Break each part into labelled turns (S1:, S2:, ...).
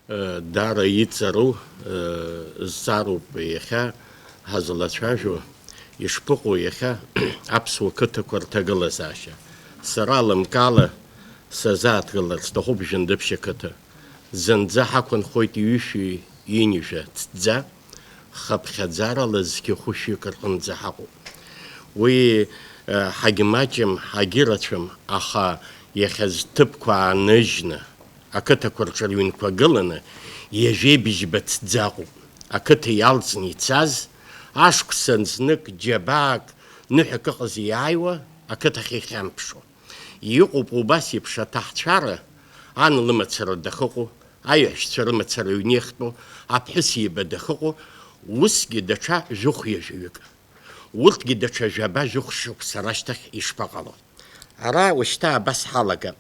S1: دار يتصرو الزارو بيخا هذا شاجو يشبقوا يخا أبسو كتكور تقل ساشا سرالم قال سزات قلت استخوب جندب شكتا زنزا حكون خويت يوشي ينيشا تتزا خب خزارة لزكي خوشي كرقن زحقو وي حاجماجم حاجيرتشم أخا يخز تبقى نجنة أكتا كورشالوين كوغلنا يجي بجبت تزاقو أكتا يالسني تساز عشق سنزنك جباك نحك قزي عيوة أكتا خيخان بشو يقوبو باسي بشا تحت شارة عن لما تسر دخوقو أيوش تسر لما تسر ينيختو أبحسي بدخوقو وسكي دشا جوخ يجيوك ولتقي دشا جبا جوخ شوك سراشتك إشبغلو أرا وشتا بس حلقة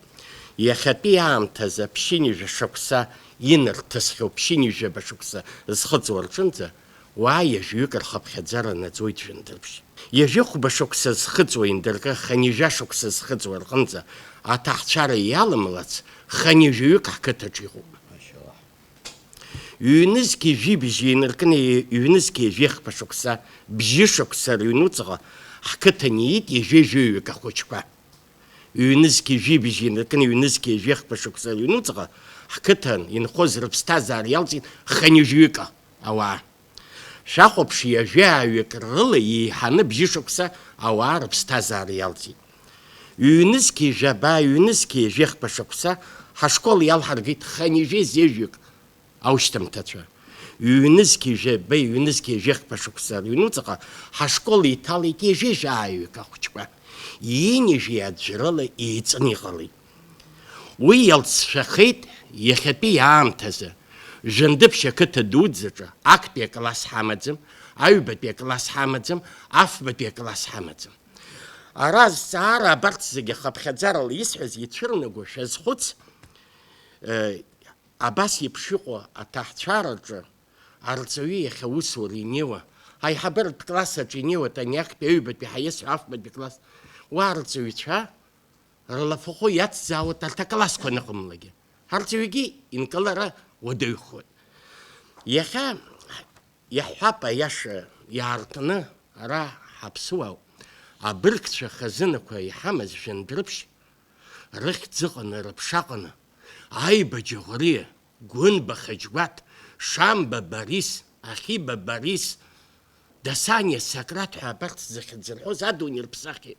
S1: يخطي عام تزا بشيني جشوكسا ينرتسخو بشيني جبشوكسا زخدز ورجنزا وعي جيوك الخب خدزارة نزويت جندربش يجيخو بشوكسا زخدز ويندرقا خاني جاشوكسا زخدز ورغنزا أتحت شارة يالملاتس خاني جيوك حكتا جيغو يونسكي جي بجي نركني يونسكي جيخ بشوكسا بجيشوكسا رينوتغا حكتا نيت يجي جيوك أخوشكا يونسكي جي بجي نركني يونسكي جيخ بشوكسا رينوتغا حكتا ينخوز ربستازار يالزين خاني جيوكا أوا شاخو بشي جاء يكرغلي يحن بجيشوكسا أوا ربستازار يالزين يونسكي جابا يونسكي جيخ بشوكسا حشكول يالحرقيت خاني جي زيجيك أوشتم تتشا يونسكي جابا يونسكي جيخ بشوكسا رينوتغا حشكول إيطالي كي جي جايوكا خوشكا يني جي أدجرالي إيتسني غلي ويالتس شخيت يخبي عام تزا جندب شكت دودزجا أك بيكلاس حامدزم أيوبت بيكلاس حامدزم أفبت بيكلاس حامدزم أراز سارة برتزجي خب خزار اللي يسحز يتشرنقو شاز خدس أباس يبشقو أتحت شارجا أرزوي يخوسو رينيوة هاي حبر بكلاسة جينيوة تانياك بيوبت بحيس أفبت بكلاس وأرزوي شا رلفوخو يتزاو تلتكلاس كونكم لجي هرزويجي إنكالرا وديخود يخا يحبا يش يارتنا را حبسوا أبركتش خزنكو يحمز جندربش رخت زغن ربشاقنا عيبة جغرية قون بخجوات شام بباريس أخي بباريس دسانيا سكرات حبرت زخد زرحو زادوني البساقي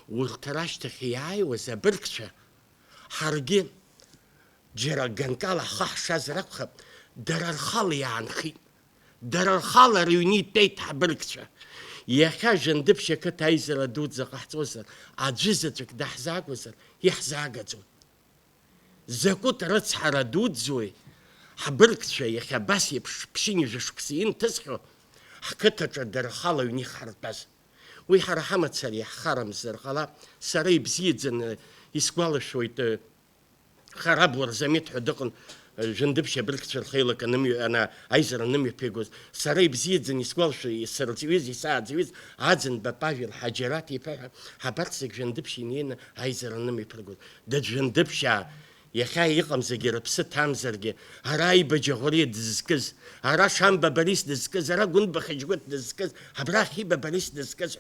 S1: والتراشت خياي وزبركتش حرقين جرى قنقالة خح شازرقخب در الخالي عن خي در الخالة ريوني تيت حبركتش يخا جندب شكت هايزر دود زقحت وزر عجزتك دحزاق وزر يحزاقتو زكوت رتسحر دود زوي حبركتش يخا بس يبشيني جشكسيين تسخو حكتت در الخالة يوني خرط بس ويحر حمد سريح خرم زرقلا سري بزيد زن يسقوال شويت خراب ورزميت حدقن جندب شبركتش الخيلك أنا عايزر نمي بيجوز سري بزيد زن يسقوال شو يسرتيويز يساعد زويز عادن بباجي الحجرات يبقى حبرتسك جندب شينين عايزر نمي بيجوز ده جندب شا يخاي يقم زجر بست همزرجي هراي بجغوري دزكز هرا شام بباريس دزكز هرا قند بخجوت دزكز هبراخي بباريس دزكز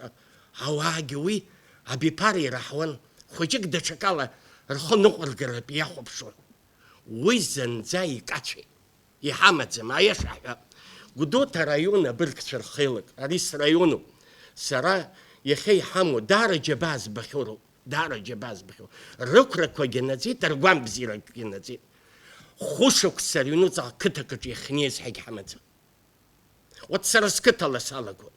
S1: هواجوي أبي باري رحون خجك دشكالة رخو نقر قرب ياخب شو ويزن زي كاتشي يحمد زما يشعر قدوت رايونا بركتشر خيلك أريس رايونو سرا يخي حمو دار جباز بخورو دار جباز بخورو ركرك وجنازي ترقوان بزيرك جنازي خوشك سريونو زا كتك يخنيز حق حمد وتسرس كتلا سالكو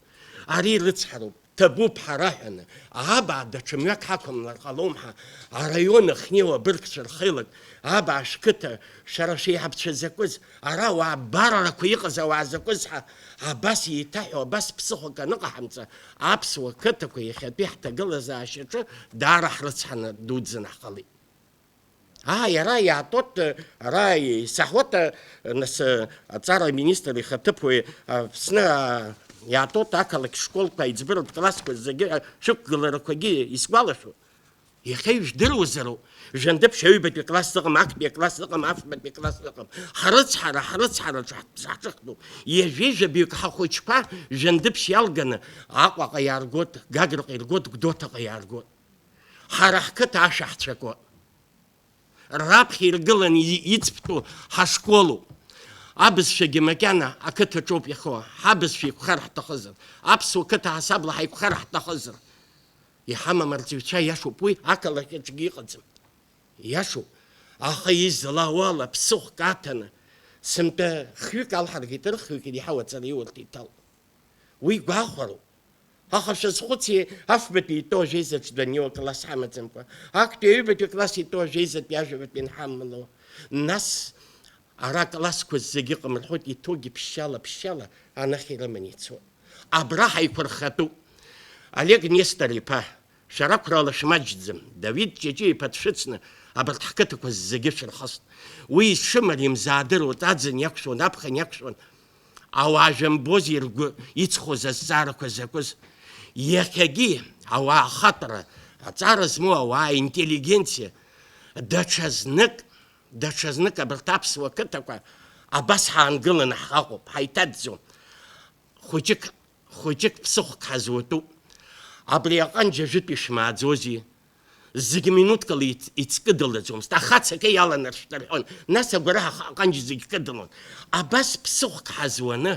S1: أري رتسحرو تبوب حراحنا عبا دشميك حكم للقلومها عريون خنيوة بركتشر خيلك عبا شكتا شرشي حبتش زكوز عراو عبارة كويقزا وعزكوزها عباس يتاحو بس بسخو كنقا حمزة عبس وكتا كويخد بيحتا قلزا عشيشو دار حرصحنا دودزن حقلي يا يعطوت راي سحوت ناس أتصار مينيستر يخطبوا سنة يعطوت أكلك شكول كايزبرد كلاسكو زجي شكل ركوجي يسقالشوا Иахьа ижәдыруазароуп, Жәандыԥшь аҩбатәи класс ыҟам, актәи класс ыҟам, афбатәи класс ыҟам. Ҳрыцҳараҿы ҳҿыхтәуп. Ҩажәеижәабаҩык ҳахәыҷқәа Жәандыԥшь иалганы Аҟәаҟа иааргоит, Гаграҟа иргоит, Гәдоуҭаҟа иааргоит. Ҳара ҳқыҭа ашәаҳцәақәоуп. Раԥхьа иргыланы иҵԥтәу ҳашколуп. Абызшәагьы макьана ақыҭаҿоуп иахоу. Ҳабызшәа еиқәхар ҳҭахызар, аԥсуа қыҭа ҳасабла ҳаиқәхар ҳҭахызар. Иҳамам арҵаҩцәа иашоуп, уи ақалақь аҿгьы иҟаӡам. Иашоуп. Аха излауа ала ԥсыхәк аҭаны, сынтәа хҩык алҳаргеит, рыхҩык иҳауаҵара иурҭ иҭалт. Уи гәахәароуп. Аха шәазхәыци афбатәи итәоу ажәеизаҿ даниоу класс ҳамаӡамкәа, актәи аҩбатәи класс итәоу ажәеизатәи ажәабатәи нҳамало. Нас ара классқәа зегьы ыҟам рҳәоит, иҭоугьы ԥшьшьала анахь ирыманы ицоит. Абра ҳаиқәырхатәуп. Олег Нестор-иԥа, шәарақәрала шәмаҷӡам, Давид Ҷаҷиа-иԥа дшәыцны абарҭ ҳқыҭақәа зегьы шәырхыст. Уи ишымар имзаадыруа аӡын иақәшәон, аԥхын иақәшәон. Ауаа жәамбоз иргәы иҵхоз азҵаарақәа закәыз. Иахьагьы ауаа ахаҵара, аҵара змоу ауаа интеллигенциа, даҽазнык абарҭ аԥсуа қыҭақәа абас ҳаангыланы ҳҟоуп, ҳаиҭаӡӡом. Хәыҷык ԥсыхәк ҳазуатәуп. Абри аҟанџьа ажәытә ишмааӡози, зегьы минуҭкала ицкыдылаӡомызт. Ахацакы иаланаршәт рҳәон, нас агәараҳа аҟанџьа зегьы кыдылон. Абас ԥсыхәк ҳазуаны,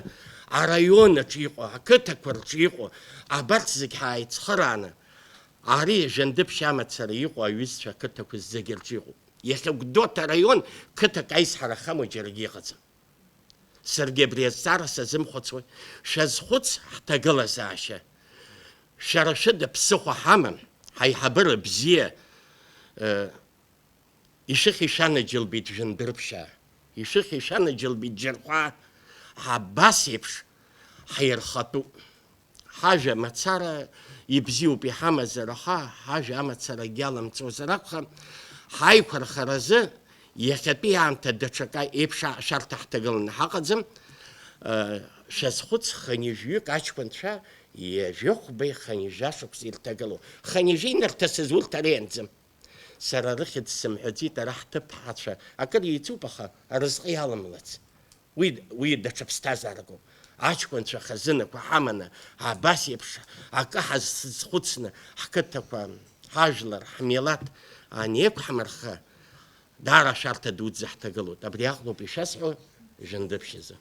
S1: араион аҿы иҟоу, ақыҭақәа рҿы иҟоу, абарҭ зегьы ҳааицхырааны, ари Жәандыԥшь амацара иҟоу аҩызцәа ақыҭақәа зегьы рҿы иҟоуп. Иахьа Гәдоуҭа араион қыҭак аизҳара ахамоу џьарагьы иҟаӡам. Саргьы абри азҵаара сазымхәыцуеит. Шәазхәыц ҳҭагылазаашьа. Шәара шәыда ԥсыхәа ҳамам, ҳаиҳабыра бзиа ишыхьишанаџьылбеит Жәандырԥшьаа, ишыхьишанаџьылбеит Џьырхәаа, абас еиԥш ҳаирхатәуп. Ҳажәа мацара ибзиоуп иҳамазар, аха ҳажәа амацарагьы аламҵозар акәхап, ҳаиқәырхаразы иахьатәи аамҭа даҽакы еиԥш шарҭа ҳҭагыланы ҳаҟаӡам. Шәазхәыц хынҩажәҩык аҷкәынцәа ҩажәихәбеи хынҩажәашықәса ирҭагылоу. Хынҩажәи инарҭасыз урҭ арианӡам. Сара рыхьыӡ сымҳәаӡеит, ара ҳҭыԥҳацәа акыр еицуп, аха арызҟы иаламлац. Уи даҽа ԥсҭазааракоуп. Аҷкәынцәа хазынақәа ҳаманы, абас еиԥш акы ҳазхәыцны ҳқыҭақәа, ҳажәлар, ҳмилаҭ анеиқәҳмырха, даара ашарҭа дуӡӡа ҳҭагылоит. Абри аҟноуп ишәасҳәо Жәандыԥшь азы.